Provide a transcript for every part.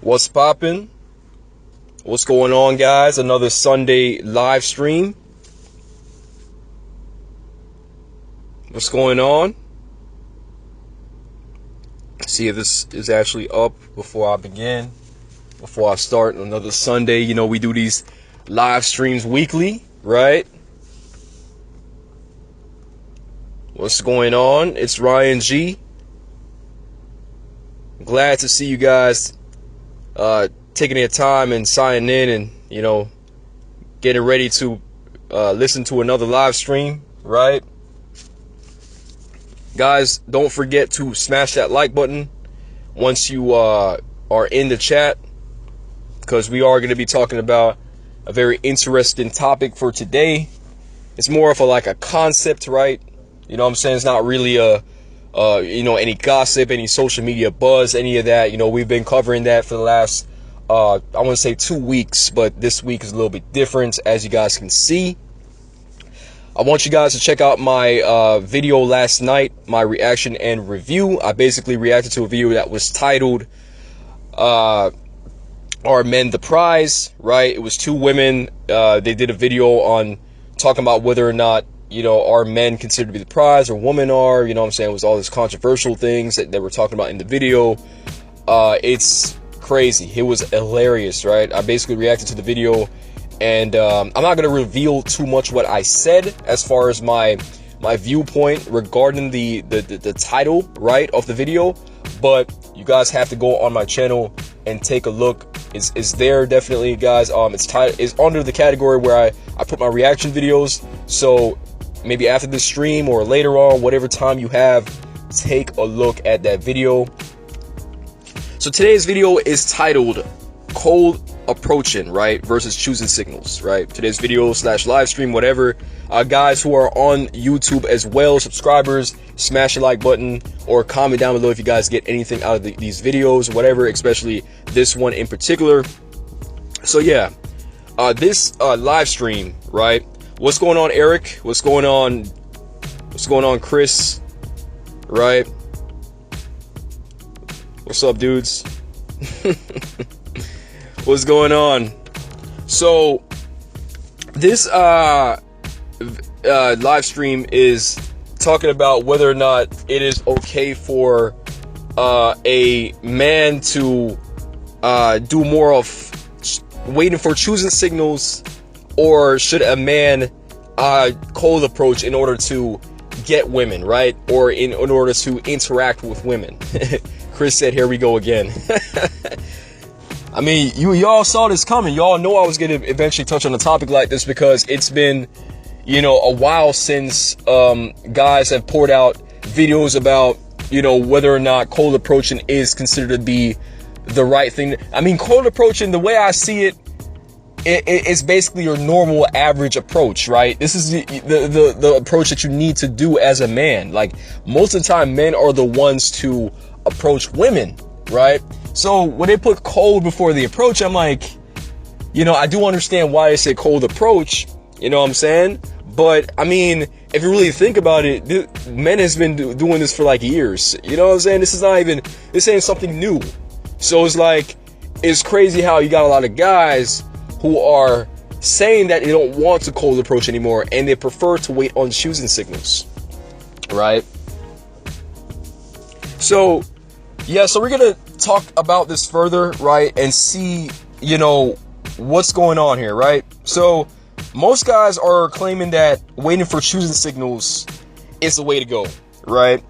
What's poppin'? What's going on, guys? Another Sunday live stream. What's going on? See if this is actually up before I begin. Before I start another Sunday, you know, we do these live streams weekly, right? What's going on? It's Ryan G. Glad to see you guys taking their time and signing in and, you know, getting ready to listen to another live stream, right? Guys, don't forget to smash that like button once you are in the chat, because we are going to be talking about a very interesting topic for today. It's more of a concept, right? You know what I'm saying? It's not really any gossip, any social media buzz, any of that. You know, we've been covering that for the last, I want to say 2 weeks, but this week is a little bit different, as you guys can see. I want you guys to check out my video last night, my reaction and review. I basically reacted to a video that was titled, Are Men the Prize, right? It was two women. They did a video on talking about whether or not, you know, are men considered to be the prize or women are, you know what I'm saying? It was all this controversial things that they were talking about in the video. It's crazy. It was hilarious, right? I basically reacted to the video, and I'm not going to reveal too much what I said as far as my viewpoint regarding the title, right, of the video, but you guys have to go on my channel and take a look. It's there, definitely, guys. It's under the category where I put my reaction videos, so maybe after this stream or later on, whatever time you have, take a look at that video. So today's video is titled Cold Approaching, right, versus Choosing Signals, right? Today's video / live stream, whatever. Guys who are on YouTube as well, subscribers, smash the like button or comment down below if you guys get anything out of these videos, whatever, especially this one in particular. So yeah, this live stream, right? What's going on, Eric? What's going on? What's going on, Chris? Right? What's up, dudes? What's going on? So this live stream is talking about whether or not it is okay for a man to do more of waiting for choosing signals, or should a man cold approach in order to get women, right? Or in order to interact with women. Chris said, here we go again. I mean, y'all saw this coming. Y'all know I was going to eventually touch on a topic like this, because it's been, you know, a while since guys have poured out videos about, you know, whether or not cold approaching is considered to be the right thing. I mean, cold approaching, the way I see it, it's basically your normal average approach, right? This is the approach that you need to do as a man. Like, most of the time, men are the ones to approach women, right? So when they put cold before the approach, I'm like, you know, I do understand why they say cold approach, you know what I'm saying? But I mean, if you really think about it, men has been doing this for like years, you know what I'm saying? This ain't something new. So it's like, it's crazy how you got a lot of guys who are saying that they don't want to cold approach anymore, and they prefer to wait on choosing signals, right? So yeah, so we're gonna talk about this further, right, and see, you know, what's going on here, right? So most guys are claiming that waiting for choosing signals is the way to go, right?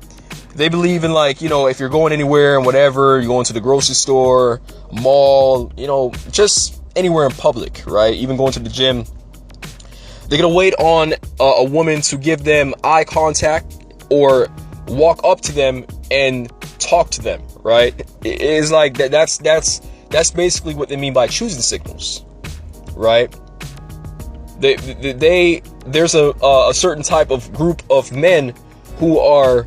They believe in, like, you know, if you're going anywhere and whatever, you're going to the grocery store, mall, you know, just anywhere in public, right? Even going to the gym, they're gonna wait on a woman to give them eye contact or walk up to them and talk to them, right? It is like that. That's basically what they mean by choosing signals, right? There's a certain type of group of men who are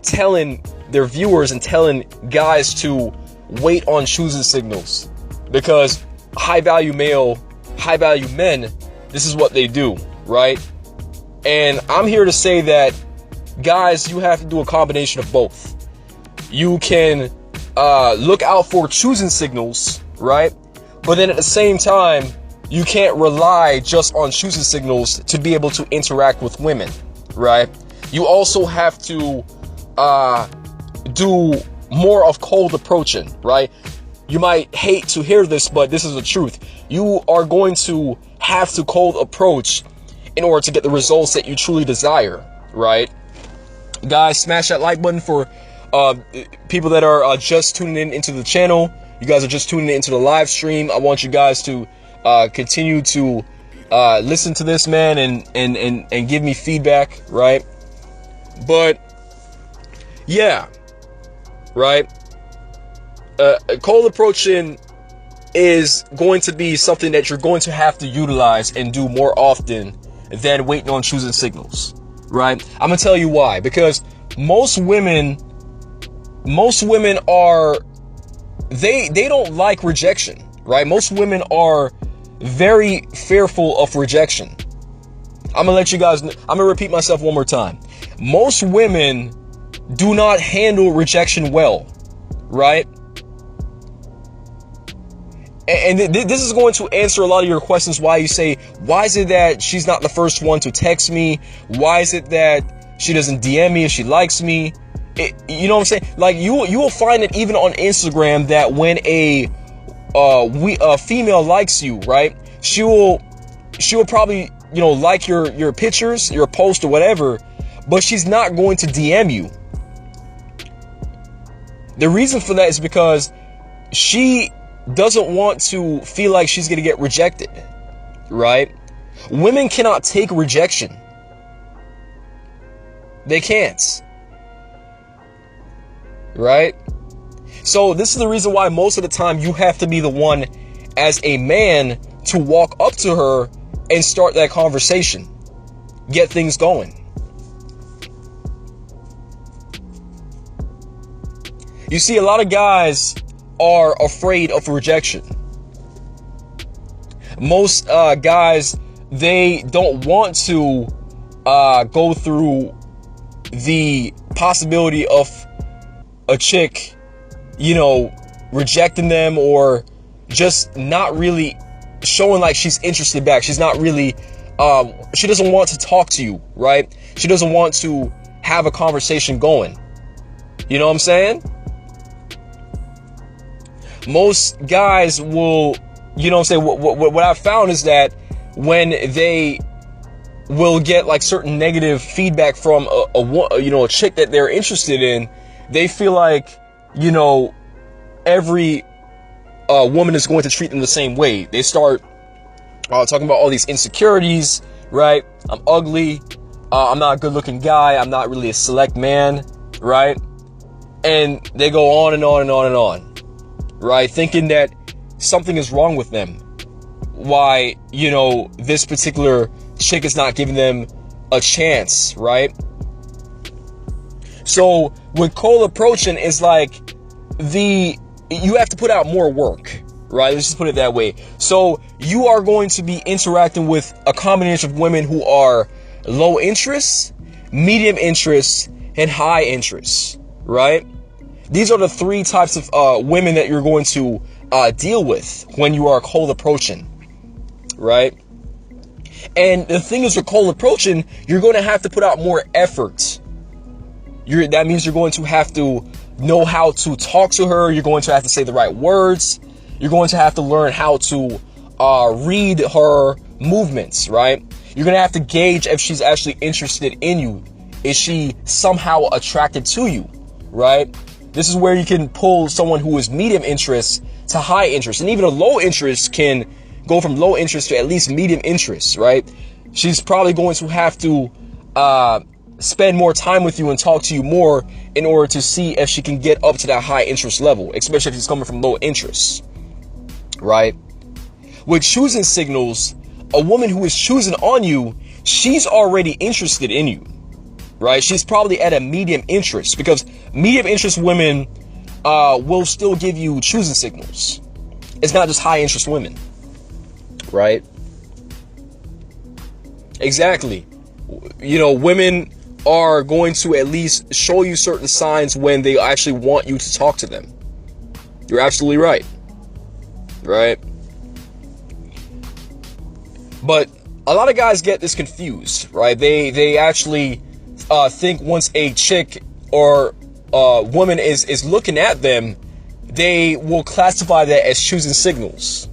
telling their viewers and telling guys to wait on choosing signals, because high value men, this is what they do, right? And I'm here to say that, guys, you have to do a combination of both. You can look out for choosing signals, right? But then at the same time, you can't rely just on choosing signals to be able to interact with women, right? You also have to do more of cold approaching, right? You might hate to hear this, but this is the truth. You are going to have to cold approach in order to get the results that you truly desire, right? Guys, smash that like button for people that are just tuning in into the channel. You guys are just tuning in into the live stream. I want you guys to continue to listen to this, man, and give me feedback, right? But yeah, right. Cold approaching is going to be something that you're going to have to utilize and do more often than waiting on choosing signals, right? I'm gonna tell you why. Because most women are they don't like rejection, right? Most women are very fearful of rejection. I'm gonna let you guys know, I'm gonna repeat myself one more time. Most women do not handle rejection well, right? And this is going to answer a lot of your questions. Why you say, why is it that she's not the first one to text me? Why is it that she doesn't DM me if she likes me? You know what I'm saying? Like you will find it even on Instagram that when a female likes you, right? She will probably, you know, like your pictures, your post or whatever, but she's not going to DM you. The reason for that is because she doesn't want to feel like she's going to get rejected, right? Women cannot take rejection. They can't, right? So this is the reason why most of the time you have to be the one as a man to walk up to her and start that conversation, get things going. You see, a lot of guys are afraid of rejection. Most guys, they don't want to go through the possibility of a chick, you know, rejecting them or just not really showing like she's interested back. She's not really, she doesn't want to talk to you, right? She doesn't want to have a conversation going. You know what I'm saying? Most guys will, you know what I'm saying, what I've found is that when they will get like certain negative feedback from a chick that they're interested in, they feel like, you know, every woman is going to treat them the same way. They start talking about all these insecurities, right? I'm ugly, I'm not a good looking guy, I'm not really a select man, right? And they go on and on and on and on, right? Thinking that something is wrong with them. Why, you know, this particular chick is not giving them a chance, right? So with cold approaching is like you have to put out more work, right? Let's just put it that way. So you are going to be interacting with a combination of women who are low interest, medium interest, and high interest, right? These are the three types of women that you're going to deal with when you are cold approaching, right? And the thing is, with cold approaching, you're going to have to put out more effort. That means you're going to have to know how to talk to her. You're going to have to say the right words. You're going to have to learn how to read her movements, right? You're going to have to gauge if she's actually interested in you. Is she somehow attracted to you, right? This is where you can pull someone who is medium interest to high interest. And even a low interest can go from low interest to at least medium interest, right? She's probably going to have to spend more time with you and talk to you more in order to see if she can get up to that high interest level, especially if she's coming from low interest, right? With choosing signals, a woman who is choosing on you, she's already interested in you, right? She's probably at a medium interest, because medium interest women will still give you choosing signals. It's not just high interest women, right? Exactly. You know, women are going to at least show you certain signs when they actually want you to talk to them, You're absolutely right. Right? But a lot of guys get this confused, right? They actually think once a chick or woman is looking at them, they will classify that as choosing signals.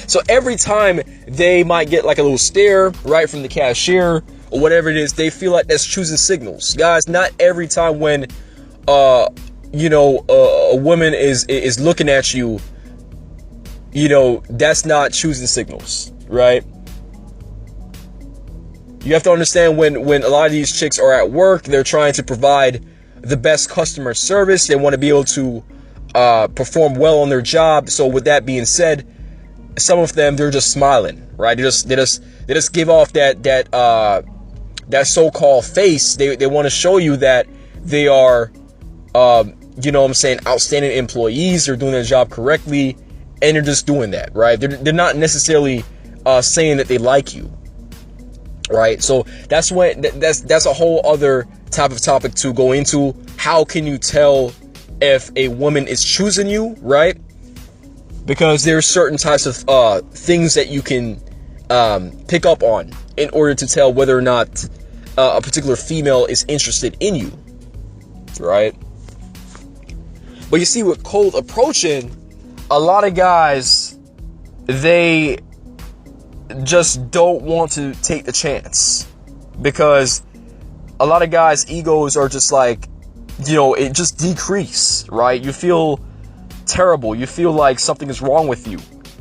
So every time they might get like a little stare, right, from the cashier or whatever it is, they feel like that's choosing signals. Guys, not every time when a woman is looking at you, that's not choosing signals, right? You have to understand when a lot of these chicks are at work, they're trying to provide the best customer service. They want to be able to perform well on their job. So with that being said, some of them, they're just smiling, right? They just give off that so-called face. They want to show you that they are, outstanding employees. They're doing their job correctly, and they're just doing that, right? They're not necessarily saying that they like you, right? So that's a whole other type of topic to go into. How can you tell if a woman is choosing you, right? Because there's certain types of things that you can pick up on in order to tell whether or not a particular female is interested in you, right? But you see, with cold approaching, a lot of guys, they just don't want to take the chance, because a lot of guys' egos are just like, it just decrease, right? You feel terrible. You feel like something is wrong with you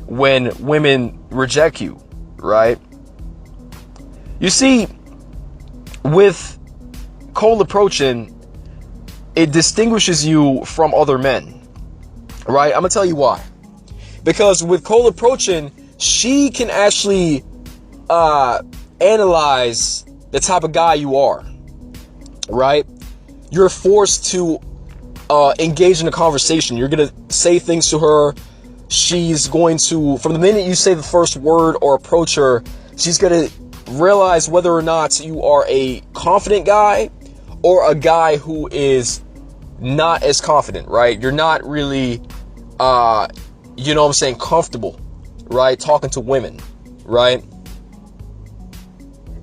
when women reject you, right? You see, with cold approaching, it distinguishes you from other men, right? I'm gonna tell you why. Because with cold approaching, she can actually analyze the type of guy you are, right? You're forced to engage in a conversation. You're going to say things to her. She's going to, from the minute you say the first word or approach her, she's going to realize whether or not you are a confident guy or a guy who is not as confident, right? You're not really, comfortable, right? Talking to women, right?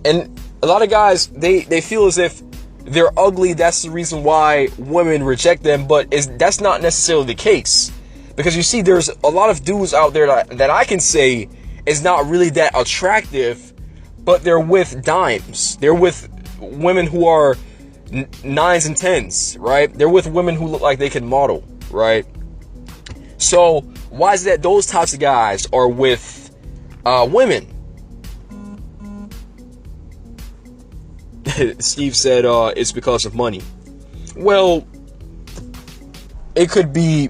And a lot of guys, they feel as if they're ugly. That's the reason why women reject them. But that's not necessarily the case. Because you see, there's a lot of dudes out there that I can say is not really that attractive, but they're with dimes. They're with women who are 9s and 10s, right? They're with women who look like they can model, right? So why is it that those types of guys are with women? Steve said it's because of money. Well, it could be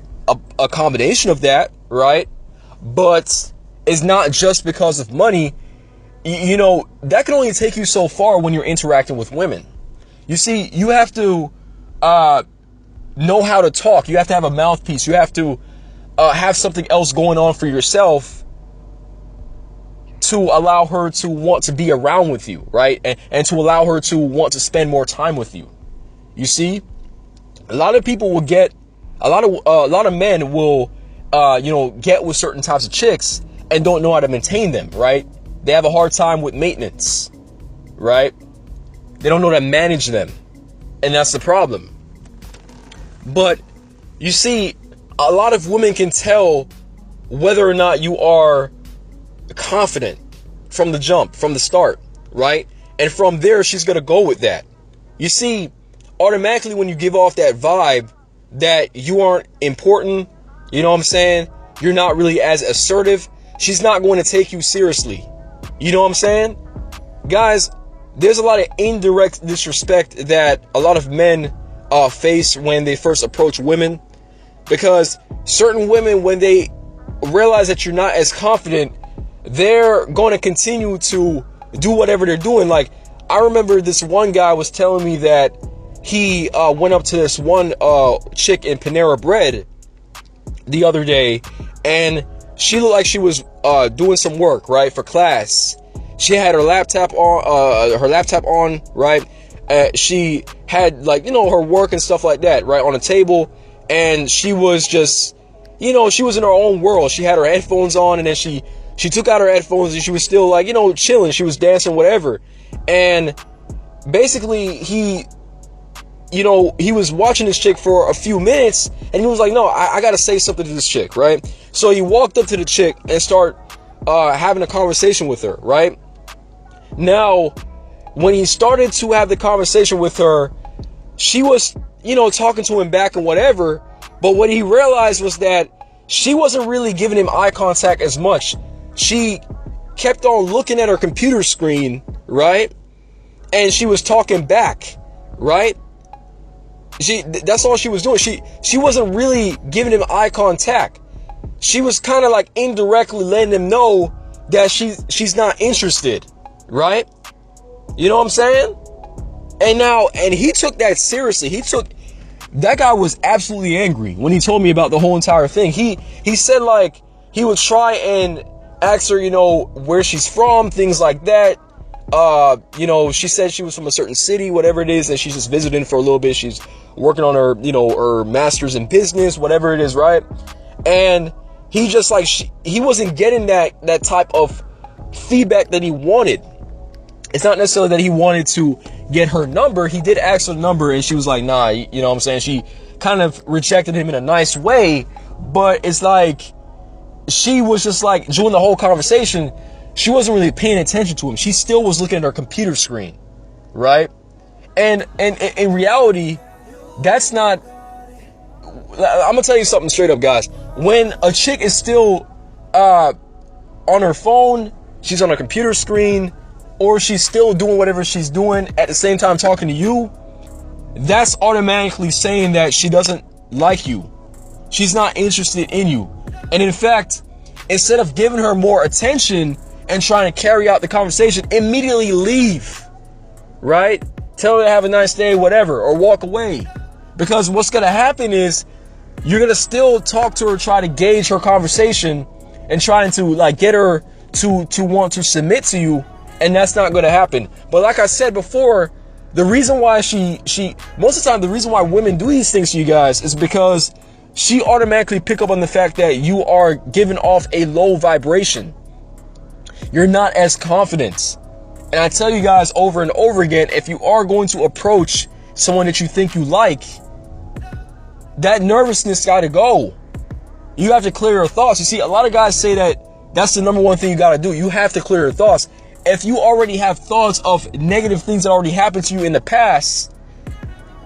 a combination of that, right? But it's not just because of money. That can only take you so far when you're interacting with women. You see, you have to know how to talk. You have to have a mouthpiece. You have to have something else going on for yourself to allow her to want to be around with you, right? And to allow her to want to spend more time with you. You see, a lot of people will get, a lot of men will, get with certain types of chicks and don't know how to maintain them, right? They have a hard time with maintenance, right? They don't know how to manage them, and that's the problem. But you see, a lot of women can tell whether or not you are confident from the jump, from the start, right? And from there, she's going to go with that. You see, automatically when you give off that vibe that you aren't important, you know what I'm saying? You're not really as assertive. She's not going to take you seriously. You know what I'm saying? Guys, there's a lot of indirect disrespect that a lot of men face when they first approach women, because certain women, when they realize that you're not as confident, they're going to continue to do whatever they're doing. Like, I remember this one guy was telling me that he went up to this one chick in Panera Bread the other day, and she looked like she was doing some work, right, for class. She had her laptop on, right? She had, like, her work and stuff like that, right, on a table, and she was just you know, she was in her own world. She had her headphones on, and then she took out her headphones, and she was still like, you know, chilling. She was dancing, whatever. And basically he was watching this chick for a few minutes, and he was like, no, I gotta say something to this chick, right? So he walked up to the chick and started having a conversation with her, right? Now, when he started to have the conversation with her, she was, you know, talking to him back and whatever, but what he realized was that she wasn't really giving him eye contact as much. She kept on looking at her computer screen, right? And she was talking back, right? That's all she was doing. She wasn't really giving him eye contact. She was kind of like indirectly letting him know that she's not interested, right? You know what I'm saying? And he took that seriously. That guy was absolutely angry when he told me about the whole entire thing. He said, like, he would try and ask her, you know, where she's from, things like that. You know, she said she was from a certain city, whatever it is, and she's just visiting for a little bit. She's working on her, you know, her master's in business, whatever it is, right? And he just like, he wasn't getting that type of feedback that he wanted. It's not necessarily that he wanted to get her number. He did ask her number, and she was like, nah, you know what I'm saying? She kind of rejected him in a nice way, but it's like, she was just like, during the whole conversation, she wasn't really paying attention to him. She still was looking at her computer screen, right? And in reality, that's not, I'm gonna tell you something straight up, guys. When a chick is still on her phone, she's on her computer screen, or she's still doing whatever she's doing at the same time talking to you, that's automatically saying that she doesn't like you. She's not interested in you. And in fact, instead of giving her more attention and trying to carry out the conversation, immediately leave, right? Tell her to have a nice day, whatever, or walk away. Because what's going to happen is you're going to still talk to her, try to gauge her conversation and trying to like get her to want to submit to you. And that's not going to happen. But like I said before, the reason why most of the time, the reason why women do these things to you guys is because she automatically pick up on the fact that you are giving off a low vibration. You're not as confident. And I tell you guys over and over again, if you are going to approach someone that you think you like, that nervousness got to go. You have to clear your thoughts. You see, a lot of guys say that that's the number one thing you got to do. You have to clear your thoughts. If you already have thoughts of negative things that already happened to you in the past,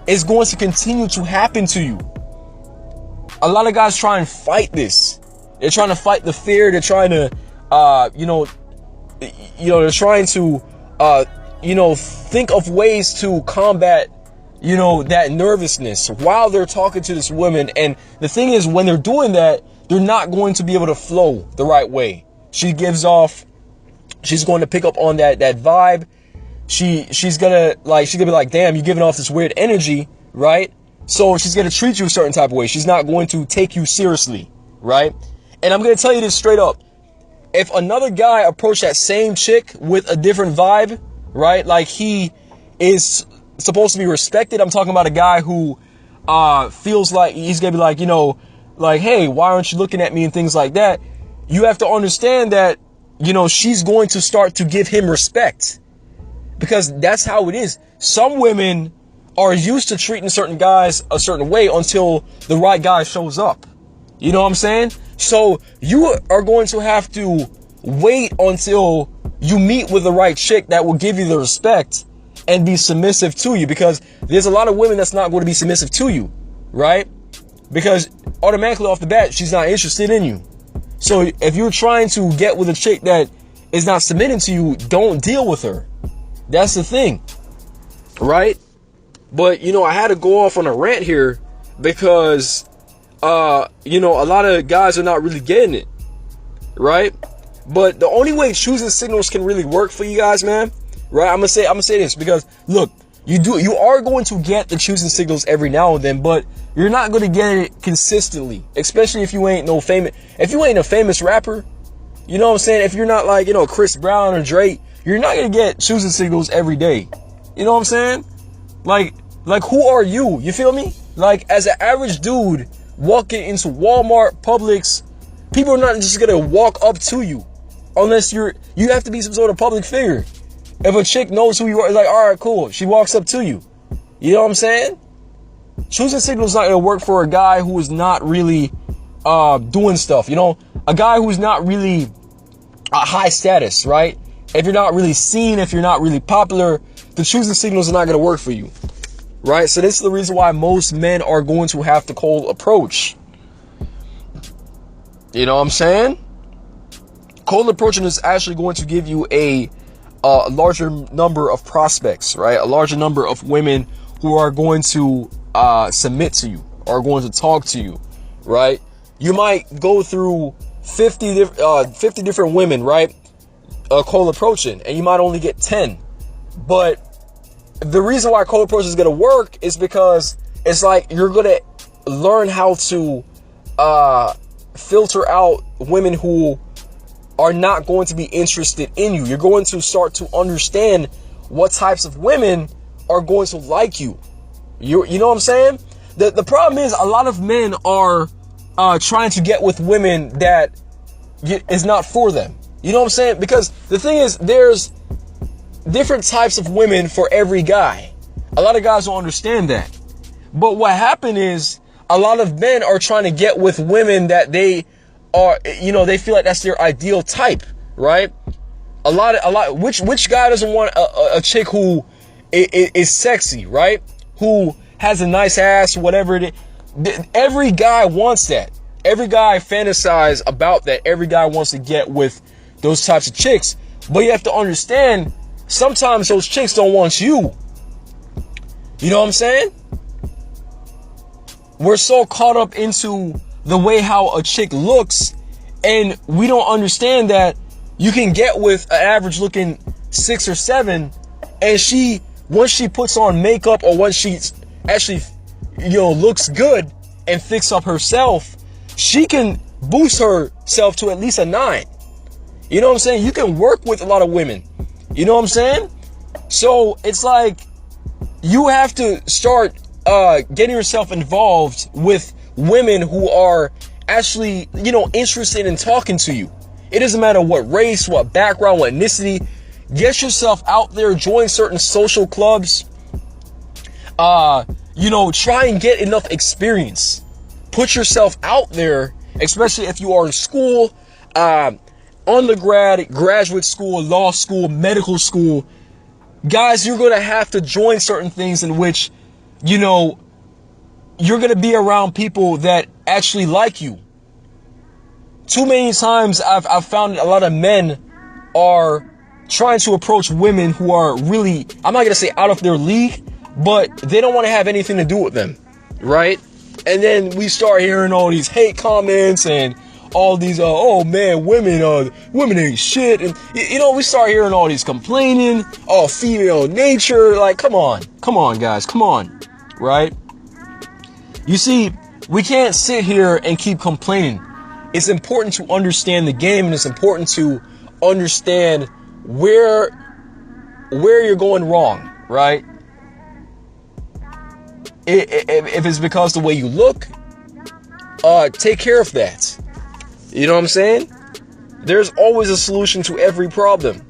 it's going to continue to happen to you. A lot of guys try and fight this. They're trying to fight the fear. They're trying to, they're trying to, think of ways to combat, that nervousness while they're talking to this woman. And the thing is, when they're doing that, they're not going to be able to flow the right way. She's going to pick up on that vibe. She's gonna be like, damn, you're giving off this weird energy, right? So she's going to treat you a certain type of way. She's not going to take you seriously, right? And I'm going to tell you this straight up. If another guy approached that same chick with a different vibe, right? Like he is supposed to be respected. I'm talking about a guy who feels like he's going to be like, like, hey, why aren't you looking at me and things like that? You have to understand that, she's going to start to give him respect because that's how it is. Some women are used to treating certain guys a certain way until the right guy shows up. You know what I'm saying? So you are going to have to wait until you meet with the right chick that will give you the respect and be submissive to you, because there's a lot of women that's not going to be submissive to you, right? Because automatically off the bat, she's not interested in you. So if you're trying to get with a chick that is not submitting to you, don't deal with her. That's the thing, right? But, I had to go off on a rant here because, a lot of guys are not really getting it, right? But the only way choosing signals can really work for you guys, man, right? I'm gonna say this because, look, you are going to get the choosing signals every now and then, but you're not going to get it consistently, especially if you ain't a famous rapper. You know what I'm saying? If you're not like, Chris Brown or Drake, you're not going to get choosing signals every day. You know what I'm saying? Like, who are you? You feel me? Like, as an average dude walking into Walmart, Publix, people are not just gonna walk up to you unless you have to be some sort of public figure. If a chick knows who you are, it's like, all right, cool. She walks up to you. You know what I'm saying? Choosing signal is not gonna work for a guy who is not really doing stuff. You know, a guy who's not really high status, right? If you're not really seen, if you're not really popular, the choosing signals are not gonna work for you, right? So this is the reason why most men are going to have the cold approach. You know what I'm saying? Cold approaching is actually going to give you a larger number of prospects, right? A larger number of women who are going to submit to you, are going to talk to you, right? You might go through 50 different women, right? Cold approaching, and you might only get 10. But the reason why cold approach is going to work is because it's like you're going to learn how to filter out women who are not going to be interested in you. You're going to start to understand what types of women are going to like you. You know what I'm saying? The problem is a lot of men are trying to get with women that is not for them. You know what I'm saying? Because the thing is, there's different types of women for every guy. A lot of guys don't understand that. But what happened is a lot of men are trying to get with women that they are, you know, they feel like that's their ideal type, right? Which guy doesn't want a chick who is sexy, right? Who has a nice ass, whatever it is. Every guy wants that. Every guy fantasizes about that. Every guy wants to get with those types of chicks. But you have to understand, sometimes those chicks don't want you. You know what I'm saying? We're so caught up into the way how a chick looks, and we don't understand that you can get with an average looking 6 or 7, and once she puts on makeup, or once she actually, you know, looks good and fix up herself, she can boost herself to at least a 9. You know what I'm saying? You can work with a lot of women. You know what I'm saying? So it's like you have to start getting yourself involved with women who are actually, you know, interested in talking to you. It doesn't matter what race, what background, what ethnicity. Get yourself out there, join certain social clubs. You know, try and get enough experience. Put yourself out there, especially if you are in school, undergrad, graduate school, law school, medical school. Guys, you're going to have to join certain things in which, you know, you're going to be around people that actually like you. Too many times I've found a lot of men are trying to approach women who are really, I'm not going to say out of their league, but they don't want to have anything to do with them, right? And then we start hearing all these hate comments and all these, oh man, women ain't shit. And, you know, we start hearing all these complaining, oh, female nature. Like, come on, guys, come on, right? You see, we can't sit here and keep complaining. It's important to understand the game, and it's important to understand where you're going wrong, right? If it's because the way you look, take care of that. You know what I'm saying? There's always a solution to every problem.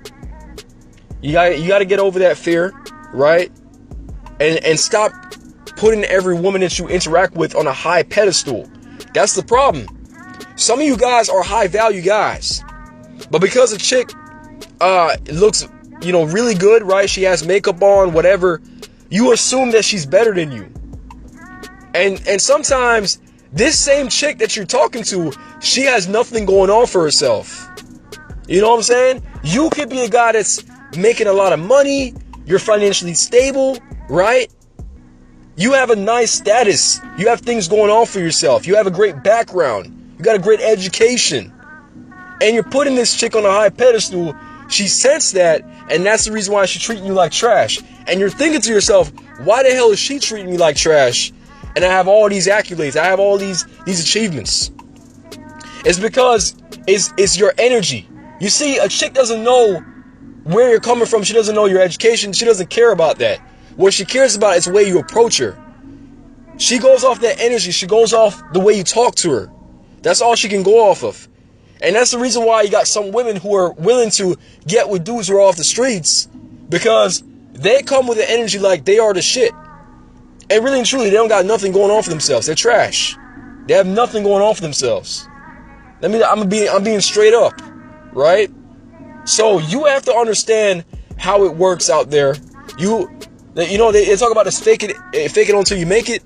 You got to get over that fear, right? And stop putting every woman that you interact with on a high pedestal. That's the problem. Some of you guys are high value guys, but because a chick looks, you know, really good, right? She has makeup on, whatever. You assume that she's better than you. And sometimes this same chick that you're talking to, she has nothing going on for herself. You know what I'm saying? You could be a guy that's making a lot of money. You're financially stable, right? You have a nice status. You have things going on for yourself. You have a great background. You got a great education. And you're putting this chick on a high pedestal. She sensed that, and that's the reason why she's treating you like trash. And you're thinking to yourself, why the hell is she treating me like trash? And I have all these accolades. I have all these achievements. It's because it's your energy. You see, a chick doesn't know where you're coming from. She doesn't know your education. She doesn't care about that. What she cares about is the way you approach her. She goes off that energy. She goes off the way you talk to her. That's all she can go off of. And that's the reason why you got some women who are willing to get with dudes who are off the streets, because they come with an energy like they are the shit. And really and truly, they don't got nothing going on for themselves. They're trash. They have nothing going on for themselves. I'm being straight up, right? So you have to understand how it works out there. You know, they talk about this fake it until you make it.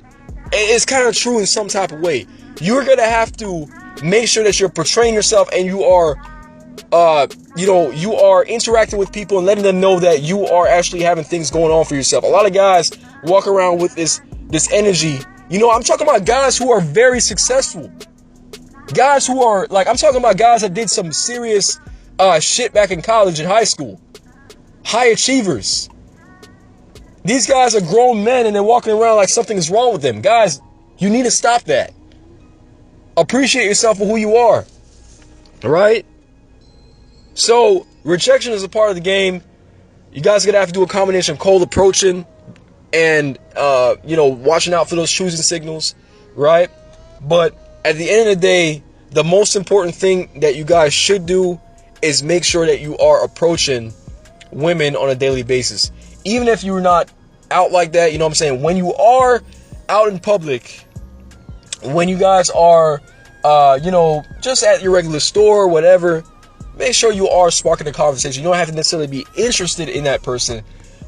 It's kind of true in some type of way. You're gonna have to make sure that you're portraying yourself and you are, you are interacting with people and letting them know that you are actually having things going on for yourself. A lot of guys walk around with this energy. You know, I'm talking about guys who are very successful. Guys who are like, I'm talking about guys that did some serious shit back in college and high school. High achievers. These guys are grown men and they're walking around like something is wrong with them. Guys, you need to stop that. Appreciate yourself for who you are. All right? So, rejection is a part of the game. You guys are going to have to do a combination of cold approaching and, watching out for those choosing signals. Right? But at the end of the day, the most important thing that you guys should do is make sure that you are approaching women on a daily basis. Even if you're not out like that, you know what I'm saying? When you are out in public, when you guys are, just at your regular store or whatever, make sure you are sparking the conversation. You don't have to necessarily be interested in that person,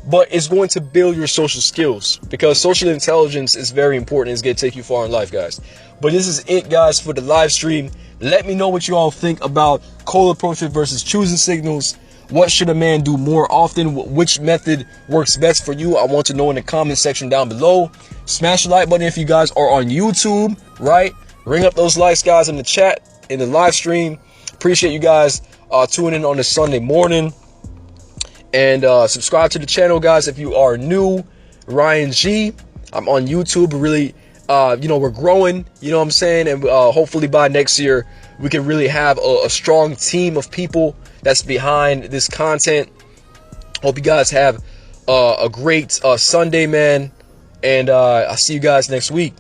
but it's going to build your social skills, because social intelligence is very important. It's going to take you far in life, guys. But this is it, guys, for the live stream. Let me know what you all think about cold approaches versus choosing signals. What should a man do more often? Which method works best for you? I want to know in the comment section down below. Smash the like button if you guys are on YouTube, right? Ring up those likes, guys, in the chat, in the live stream. Appreciate you guys tuning in on this Sunday morning. And subscribe to the channel, guys, if you are new. Ryan G. I'm on YouTube. Really, we're growing, you know what I'm saying? And hopefully by next year, we can really have a strong team of people that's behind this content. Hope you guys have a great Sunday, man. And I'll see you guys next week.